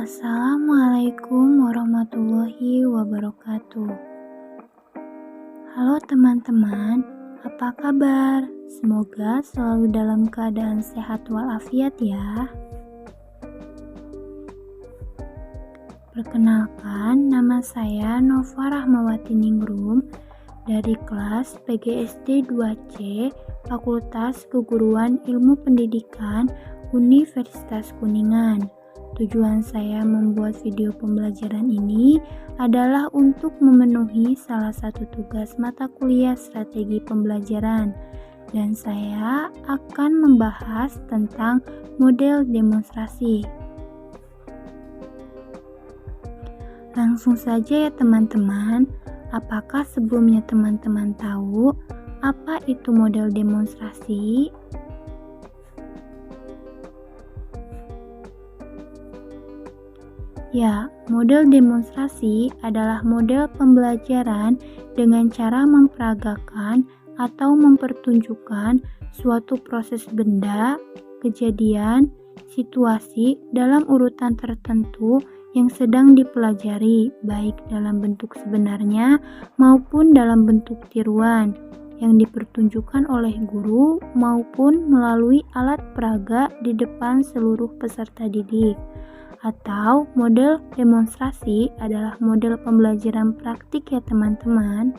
Assalamualaikum warahmatullahi wabarakatuh. Halo teman-teman, apa kabar? Semoga selalu dalam keadaan sehat walafiat ya. Perkenalkan, nama saya Nova Rahmawati Ningrum dari kelas PGSD 2C Fakultas Keguruan Ilmu Pendidikan Universitas Kuningan. Tujuan saya membuat video pembelajaran ini adalah untuk memenuhi salah satu tugas mata kuliah strategi pembelajaran, dan saya akan membahas tentang model demonstrasi. Langsung saja ya teman-teman, apakah sebelumnya teman-teman tahu apa itu model demonstrasi? Ya, model demonstrasi adalah model pembelajaran dengan cara memperagakan atau mempertunjukkan suatu proses benda, kejadian, situasi dalam urutan tertentu yang sedang dipelajari, baik dalam bentuk sebenarnya maupun dalam bentuk tiruan yang dipertunjukkan oleh guru maupun melalui alat peraga di depan seluruh peserta didik. Atau model demonstrasi adalah model pembelajaran praktik ya teman-teman.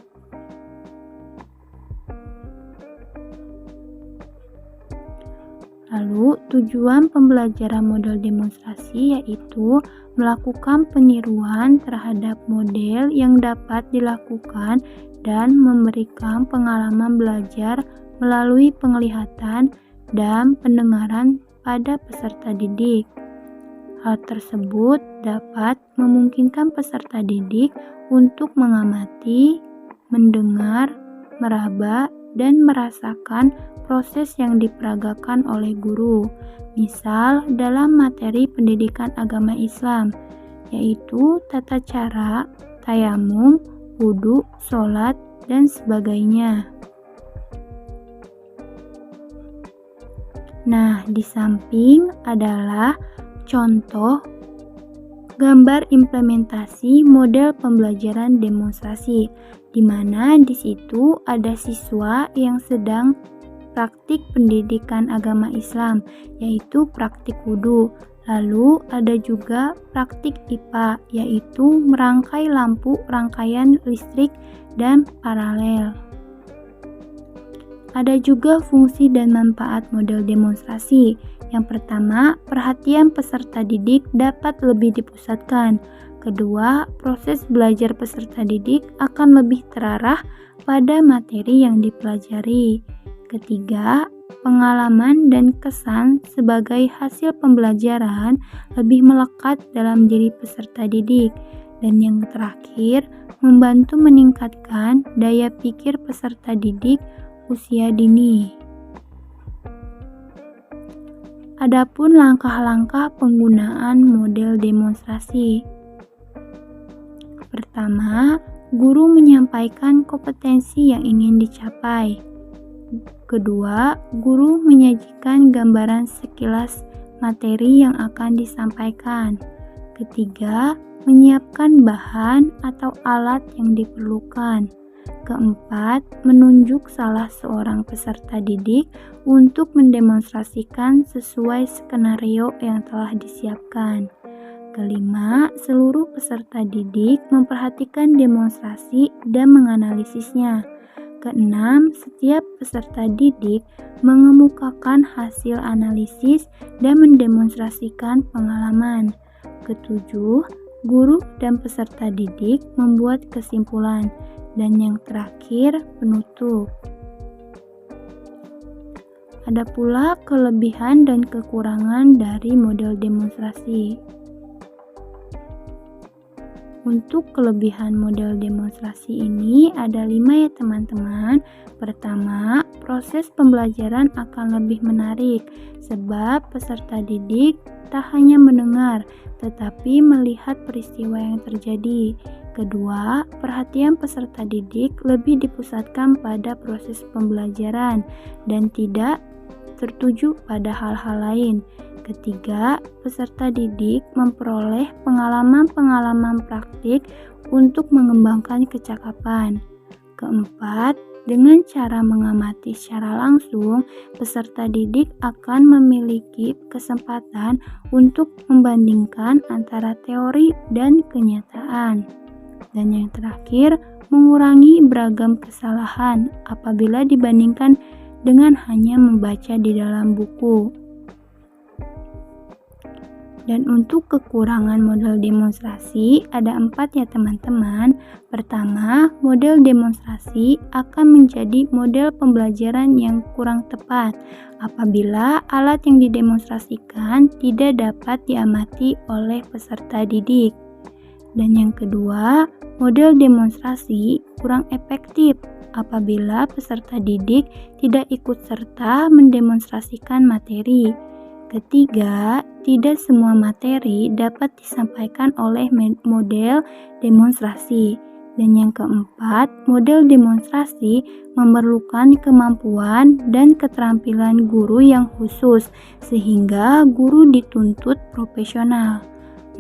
Lalu tujuan pembelajaran model demonstrasi yaitu melakukan peniruan terhadap model yang dapat dilakukan dan memberikan pengalaman belajar melalui penglihatan dan pendengaran pada peserta didik. Hal tersebut dapat memungkinkan peserta didik untuk mengamati, mendengar, meraba, dan merasakan proses yang diperagakan oleh guru. Misal dalam materi pendidikan agama Islam, yaitu tata cara, tayamum, wudu, sholat, dan sebagainya. Nah, di samping adalah contoh gambar implementasi model pembelajaran demonstrasi, di mana di situ ada siswa yang sedang praktik pendidikan agama Islam, yaitu praktik wudhu. Lalu ada juga praktik IPA, yaitu merangkai lampu rangkaian listrik dan paralel. Ada juga fungsi dan manfaat model demonstrasi. Yang pertama, perhatian peserta didik dapat lebih dipusatkan. Kedua, proses belajar peserta didik akan lebih terarah pada materi yang dipelajari. Ketiga, pengalaman dan kesan sebagai hasil pembelajaran lebih melekat dalam diri peserta didik. Dan yang terakhir, membantu meningkatkan daya pikir peserta didik usia dini. Adapun langkah-langkah penggunaan model demonstrasi. Pertama, guru menyampaikan kompetensi yang ingin dicapai. Kedua, guru menyajikan gambaran sekilas materi yang akan disampaikan. Ketiga, menyiapkan bahan atau alat yang diperlukan. Keempat, menunjuk salah seorang peserta didik untuk mendemonstrasikan sesuai skenario yang telah disiapkan. Kelima, seluruh peserta didik memperhatikan demonstrasi dan menganalisisnya. Keenam, setiap peserta didik mengemukakan hasil analisis dan mendemonstrasikan pengalaman. Ketujuh, guru dan peserta didik membuat kesimpulan. Dan yang terakhir, penutup. Ada pula kelebihan dan kekurangan dari model demonstrasi. Untuk kelebihan model demonstrasi ini ada 5 ya teman-teman. Pertama, proses pembelajaran akan lebih menarik sebab peserta didik tak hanya mendengar tetapi melihat peristiwa yang terjadi. Kedua, perhatian peserta didik lebih dipusatkan pada proses pembelajaran dan tidak tertuju pada hal-hal lain. Ketiga, peserta didik memperoleh pengalaman-pengalaman praktik untuk mengembangkan kecakapan. Keempat, dengan cara mengamati secara langsung, peserta didik akan memiliki kesempatan untuk membandingkan antara teori dan kenyataan. Dan yang terakhir, mengurangi beragam kesalahan apabila dibandingkan dengan hanya membaca di dalam buku. Dan untuk kekurangan model demonstrasi ada 4 ya teman-teman. Pertama, model demonstrasi akan menjadi model pembelajaran yang kurang tepat apabila alat yang didemonstrasikan tidak dapat diamati oleh peserta didik. Dan yang kedua, model demonstrasi kurang efektif apabila peserta didik tidak ikut serta mendemonstrasikan materi. Ketiga, tidak semua materi dapat disampaikan oleh model demonstrasi. Dan yang keempat, model demonstrasi memerlukan kemampuan dan keterampilan guru yang khusus, sehingga guru dituntut profesional.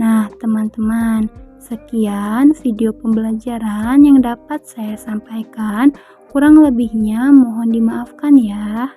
Nah, teman-teman, sekian video pembelajaran yang dapat saya sampaikan. Kurang lebihnya mohon dimaafkan ya.